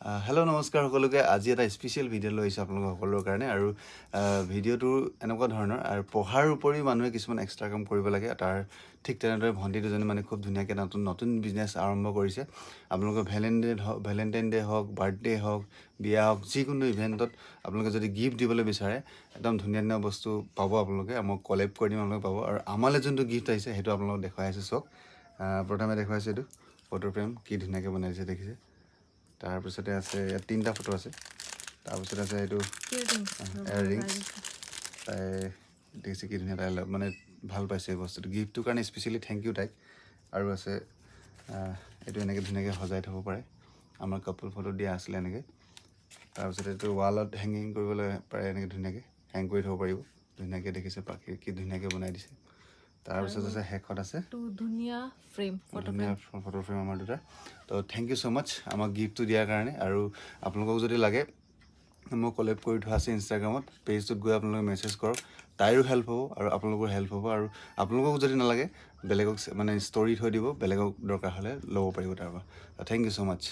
hello' নমস্কাৰ সকলোকে আজি এটা স্পেচিয়েল ভিডিঅ' লৈ আহিছোঁ আপোনালোকৰ সকলোৰ কাৰণে আৰু ভিডিঅ'টো এনেকুৱা ধৰণৰ আৰু পঢ়াৰ উপৰিও মানুহে কিছুমান এক্সট্ৰা কাম কৰিব লাগে তাৰ ঠিক তেনেদৰে ভণ্টি দুজনী মানে খুব ধুনীয়াকৈ নতুন বিজনেছ আৰম্ভ কৰিছে আপোনালোকৰ ভেলেণ্টাইন ডে হওক বাৰ্থডে হওক বিয়া হওক যিকোনো ইভেণ্টত আপোনালোকে যদি গিফ্ট দিবলৈ বিচাৰে একদম ধুনীয়া ধুনীয়া বস্তু পাব আপোনালোকে মই কলেব কৰি দিম আপোনালোকে পাব আৰু আমালৈ যোনটো গিফ্ট আহিছে সেইটো আপোনালোকক দেখুৱাই আছোঁ চাওক প্ৰথমে দেখুৱাইছোঁ এইটো ফটো ফ্ৰেম কি ধুনীয়াকৈ বনাইছে দেখিছে তাৰপিছতে আছে ইয়াত 3টা ফটো আছে তাৰপিছতে আছে এইটো ৰিংছ দেখিছে কি ধুনীয়া তাই মানে ভাল পাইছে এই বস্তুটো গিফ্টটোৰ কাৰণে স্পেচিয়েলি থেংক ইউ তাইক আৰু আছে এইটো এনেকৈ ধুনীয়াকৈ সজাই থ'ব পাৰে আমাৰ কাপল ফটো দিয়া আছিলে এনেকৈ তাৰপিছত এইটো ৱালত হেংগিং কৰিবলৈ পাৰে এনেকৈ ধুনীয়াকৈ হেং কৰি থ'ব পাৰিব ধুনীয়াকৈ দেখিছে পাখি কি ধুনীয়াকৈ বনাই দিছে তাৰপিছত আছে শেষত আছে ধুনীয়া ফটো ফ্ৰেম আমাৰ দুটা তো থেংক ইউ ছ' মাছ আমাক গিফ্টটো দিয়াৰ কাৰণে আৰু আপোনালোকক যদি লাগে মই কলেব কৰি থোৱা আছে ইনষ্টাগ্ৰামত পেজটোত গৈ আপোনালোকে মেছেজ কৰক তাইৰো হেল্প হ'ব আৰু আপোনালোকৰ হেল্প হ'ব আৰু আপোনালোকক যদি নালাগে বেলেগক মানে ষ্টৰি থৈ দিব বেলেগক দৰকাৰ হ'লে ল'ব পাৰিব তাৰপৰা থেংক ইউ ছ' মাছ